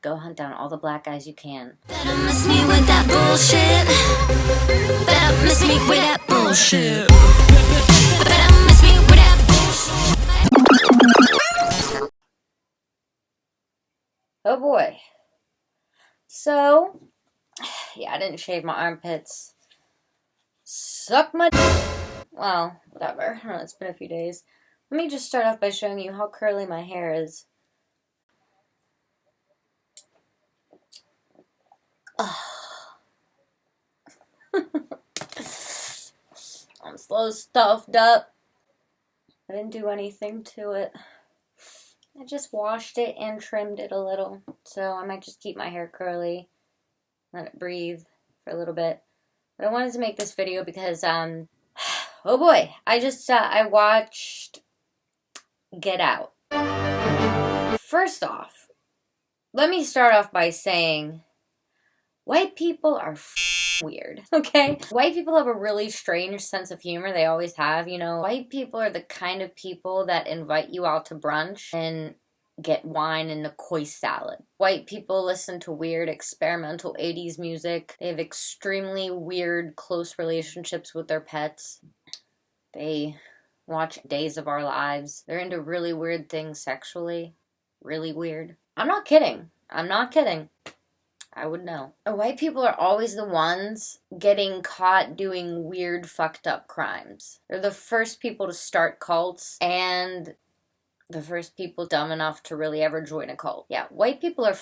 Go hunt down all the black guys you can. Better miss me with that bullshit. Better miss me with that bullshit. Better miss me with that bullshit. Oh boy. So, yeah, I didn't shave my armpits. Suck my well, whatever. I don't know, it's been a few days. Let me just start off by showing you how curly my hair is. I'm so stuffed up. I didn't do anything to it. I just washed it and trimmed it a little. So I might just keep my hair curly. Let it breathe for a little bit. But I wanted to make this video because, oh boy. I watched Get Out. First off, let me start off by saying white people are weird, okay? White people have a really strange sense of humor. They always have, you know. White people are the kind of people that invite you out to brunch and get wine and a koi salad. White people listen to weird experimental 80s music. They have extremely weird close relationships with their pets. They watch Days of Our Lives. They're into really weird things sexually. Really weird. I'm not kidding. I'm not kidding. I would know. White people are always the ones getting caught doing weird, fucked up crimes. They're the first people to start cults and the first people dumb enough to really ever join a cult. Yeah, white people are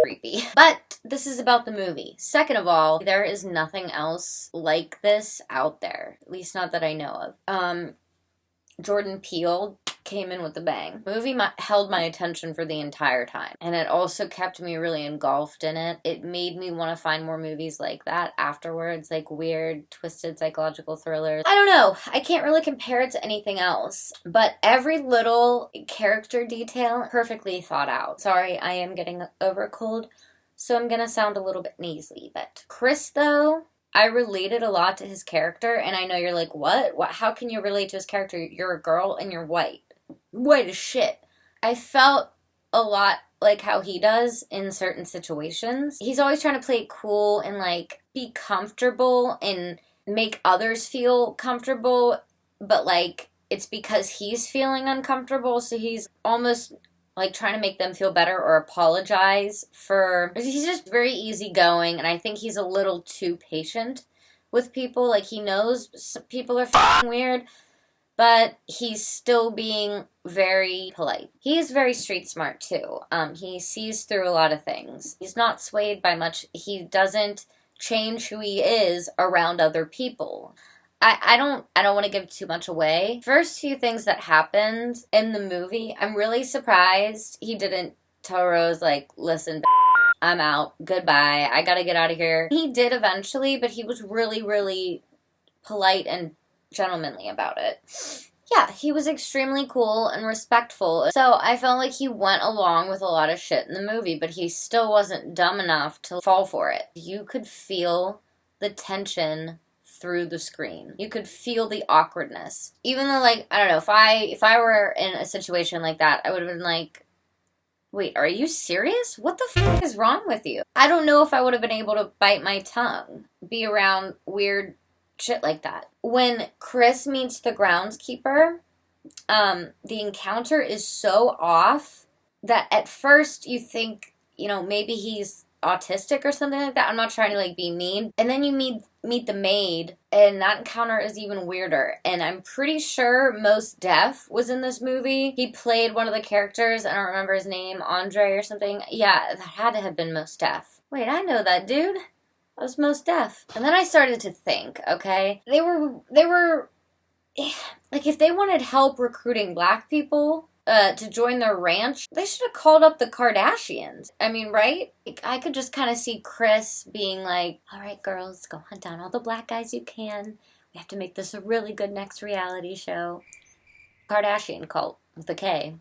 creepy. But this is about the movie. Second of all, there is nothing else like this out there. At least not that I know of. Jordan Peele came in with a bang. The movie held my attention for the entire time. And it also kept me really engulfed in it. It made me want to find more movies like that afterwards, like weird, twisted psychological thrillers. I don't know. I can't really compare it to anything else. But every little character detail, perfectly thought out. Sorry, I am getting over a cold, so I'm gonna sound a little bit nasally. But Chris, though, I related a lot to his character, and I know you're like, what? How can you relate to his character? You're a girl and you're white. White as shit. I felt a lot like how he does in certain situations. He's always trying to play it cool and, like, be comfortable and make others feel comfortable, but, like, it's because he's feeling uncomfortable, so he's almost, like, trying to make them feel better or apologize for... He's just very easygoing, and I think he's a little too patient with people. Like, he knows people are f***ing weird, but he's still being very polite. He is very street smart, too. He sees through a lot of things. He's not swayed by much. He doesn't change who he is around other people. I don't want to give too much away. First few things that happened in the movie, I'm really surprised he didn't tell Rose, like, listen, I'm out. Goodbye. I gotta get out of here. He did eventually, but he was really, really polite and gentlemanly about it. Yeah, he was extremely cool and respectful. So I felt like he went along with a lot of shit in the movie, but he still wasn't dumb enough to fall for it. You could feel the tension through the screen. You could feel the awkwardness. Even though, like, I don't know, if I were in a situation like that, I would have been like, wait, are you serious? What the f*** is wrong with you? I don't know if I would have been able to bite my tongue, be around weird shit like that. When Chris meets the groundskeeper, the encounter is so off that at first you think, you know, maybe he's autistic or something like that. I'm not trying to, like, be mean. And then you meet the maid, and that encounter is even weirder. And I'm pretty sure Mos Def was in this movie. He played one of the characters. I don't remember his name, Andre or something. Yeah, that had to have been Mos Def. Wait, I know that dude. That was Mos Def. And then I started to think, okay, they were, like, if they wanted help recruiting black people to join their ranch, they should have called up the Kardashians. I mean, right? Like, I could just kind of see Chris being like, all right, girls, go hunt down all the black guys you can. We have to make this a really good next reality show. Kardashian cult with a K.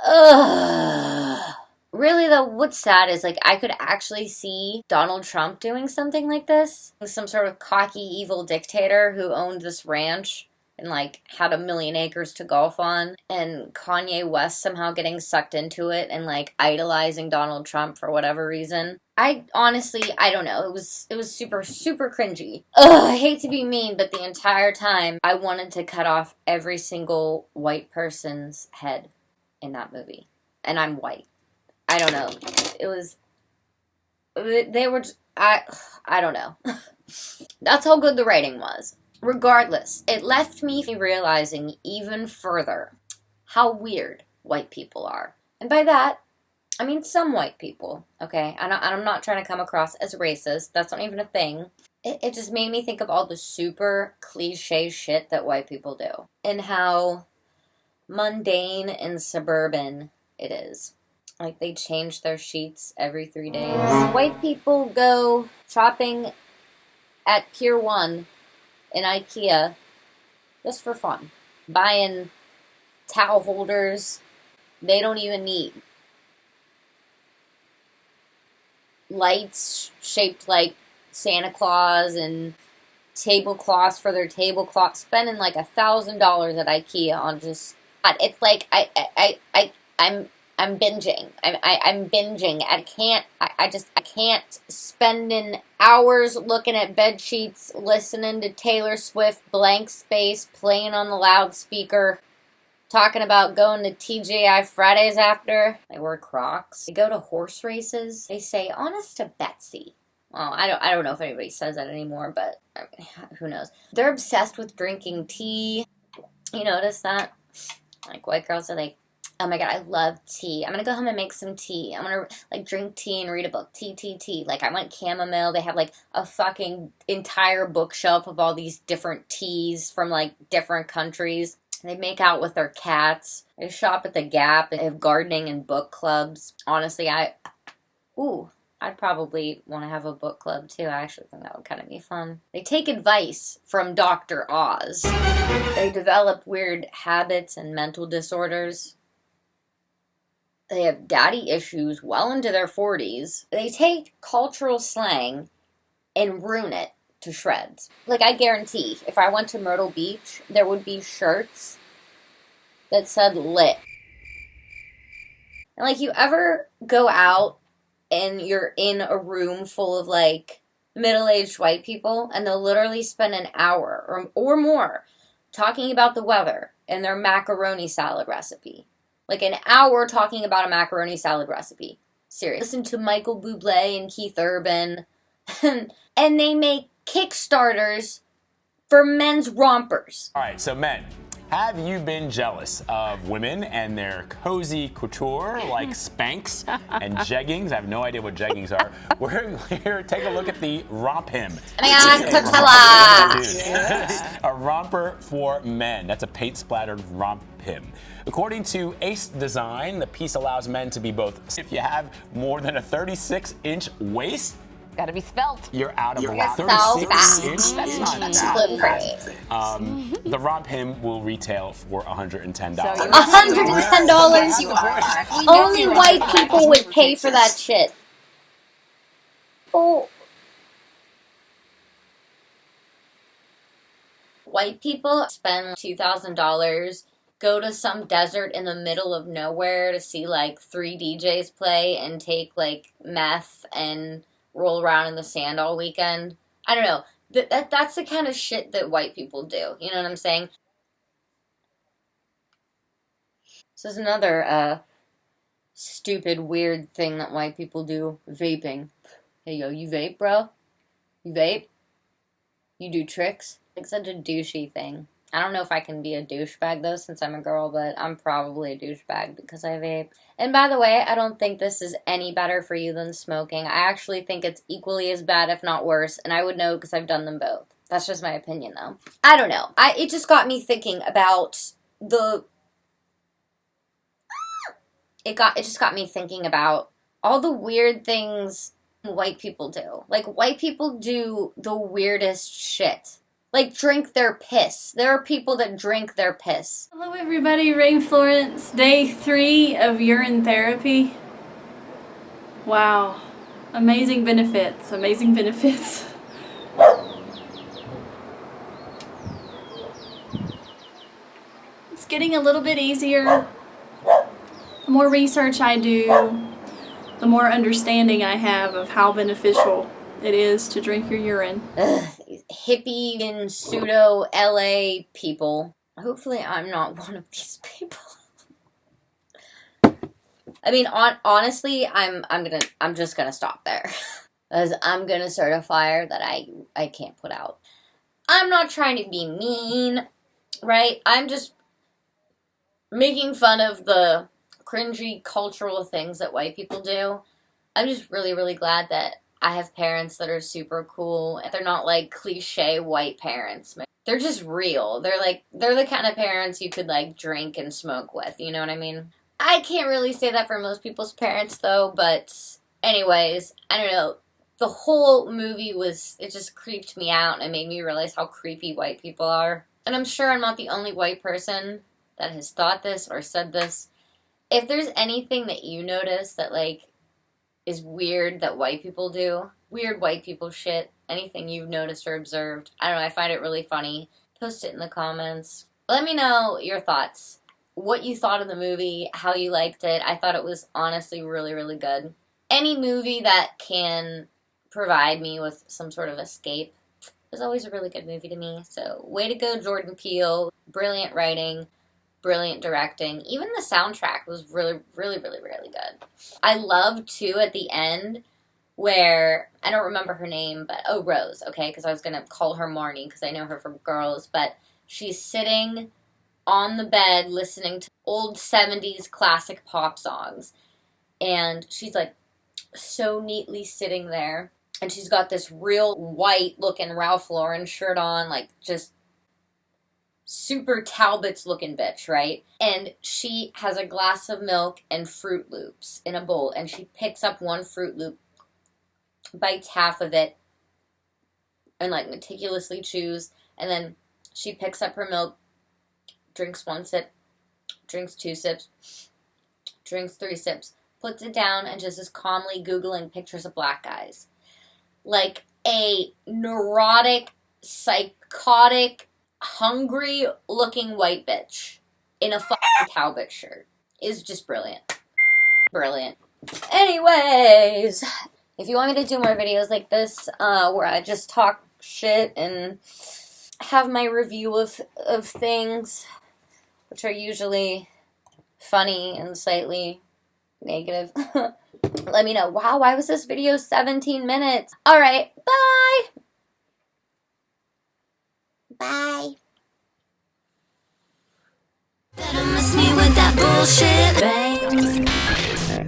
Ugh. Really, though, what's sad is, like, I could actually see Donald Trump doing something like this. Some sort of cocky, evil dictator who owned this ranch and like had a million acres to golf on, and Kanye West somehow getting sucked into it and like idolizing Donald Trump for whatever reason. I honestly, I don't know. It was super, super cringy. Ugh, I hate to be mean, but the entire time I wanted to cut off every single white person's head in that movie. And I'm white. I don't know. They were, I don't know. That's how good the writing was. Regardless, it left me realizing even further how weird white people are. And by that, I mean some white people, okay? I'm not trying to come across as racist. That's not even a thing. It just made me think of all the super cliche shit that white people do. And how mundane and suburban it is. Like, they change their sheets every 3 days. White people go shopping at Pier 1 in Ikea just for fun. Buying towel holders they don't even need. Lights shaped like Santa Claus and tablecloths for their tablecloth. Spending like $1,000 at IKEA on just... It's like I'm binging. I'm binging. I can't spending hours looking at bed sheets, listening to Taylor Swift, Blank Space, playing on the loudspeaker, talking about going to TGI Fridays after. They wear Crocs. They go to horse races. They say, honest to Betsy. Well, I don't know if anybody says that anymore, but I mean, who knows. They're obsessed with drinking tea. You notice that? Like, white girls are like, oh my god, I love tea. I'm gonna go home and make some tea. I'm gonna, like, drink tea and read a book. Tea. Like, I want chamomile. They have, like, a fucking entire bookshelf of all these different teas from, like, different countries. They make out with their cats. They shop at the Gap. They have gardening and book clubs. Honestly, I'd probably want to have a book club, too. I actually think that would kind of be fun. They take advice from Dr. Oz. They develop weird habits and mental disorders. They have daddy issues well into their 40s. They take cultural slang and ruin it to shreds. Like, I guarantee, if I went to Myrtle Beach, there would be shirts that said lit. And, like, you ever go out and you're in a room full of, like, middle-aged white people, and they'll literally spend an hour or more talking about the weather and their macaroni salad recipe. Like, an hour talking about a macaroni salad recipe. Seriously. Listen to Michael Bublé and Keith Urban. And they make Kickstarters for men's rompers. All right, so men, have you been jealous of women and their cozy couture like Spanx and jeggings? I have no idea what jeggings are. We're here to take a look at the Romp Him. Oh my god, Coachella! A romper for men. That's a paint-splattered Romp Him. According to Ace Design, the piece allows men to be both. If you have more than a 36-inch waist, gotta be svelte. you're out of You're luck. so 36 fat. inch? That's not bad. The Romp Him will retail for $110. $110? Only white people would pay for that shit. Oh. White people spend $2,000, go to some desert in the middle of nowhere to see, like, 3 DJs play and take, like, meth and roll around in the sand all weekend. I don't know. That's the kind of shit that white people do. You know what I'm saying? This is another stupid, weird thing that white people do. Vaping. Hey, yo, you vape, bro? You vape? You do tricks? It's such a douchey thing. I don't know if I can be a douchebag, though, since I'm a girl, but I'm probably a douchebag because I vape. And by the way, I don't think this is any better for you than smoking. I actually think it's equally as bad, if not worse, and I would know because I've done them both. That's just my opinion, though. I don't know. It just got me thinking about It just got me thinking about all the weird things white people do. Like, white people do the weirdest shit. Like, drink their piss. There are people that drink their piss. Hello everybody, Ray Florence, day 3 of urine therapy. Wow, amazing benefits. getting a little bit easier. The more research I do, the more understanding I have of how beneficial it is to drink your urine. Ugh, these hippie and pseudo LA people. Hopefully I'm not one of these people. I mean, honestly, I'm just gonna stop there. Because I'm gonna start a fire that I can't put out. I'm not trying to be mean, right? I'm just making fun of the cringy cultural things that white people do. I'm just really, really glad that I have parents that are super cool. They're not like cliche white parents. They're just real. They're the kind of parents you could like drink and smoke with. You know what I mean? I can't really say that for most people's parents though, but anyways, I don't know. The whole movie it just creeped me out and it made me realize how creepy white people are. And I'm sure I'm not the only white person that has thought this or said this. If there's anything that you notice that like is weird that white people do, weird white people shit, anything you've noticed or observed, I don't know, I find it really funny. Post it in the comments. Let me know your thoughts. What you thought of the movie, how you liked it. I thought it was honestly really, really good. Any movie that can provide me with some sort of escape is always a really good movie to me. So, way to go, Jordan Peele. Brilliant writing, brilliant directing. Even the soundtrack was really, really, really, really good. I love, too, at the end, where, I don't remember her name, but, Rose, okay, because I was going to call her Marnie, because I know her from Girls, but she's sitting on the bed listening to old 70s classic pop songs, and she's, like, so neatly sitting there. And she's got this real white-looking Ralph Lauren shirt on, like, just super Talbots-looking bitch, right? And she has a glass of milk and Fruit Loops in a bowl, and she picks up one Fruit Loop, bites half of it, and, like, meticulously chews, and then she picks up her milk, drinks one sip, drinks two sips, drinks three sips, puts it down, and just is calmly Googling pictures of black guys. Like a neurotic, psychotic, hungry-looking white bitch in a fucking Talbot shirt is just brilliant. Brilliant. Anyways, if you want me to do more videos like this, where I just talk shit and have my review of things, which are usually funny and slightly negative, let me know. Wow, why was this video 17 minutes? Alright, bye! Bye. Better miss me with that bullshit. Bye.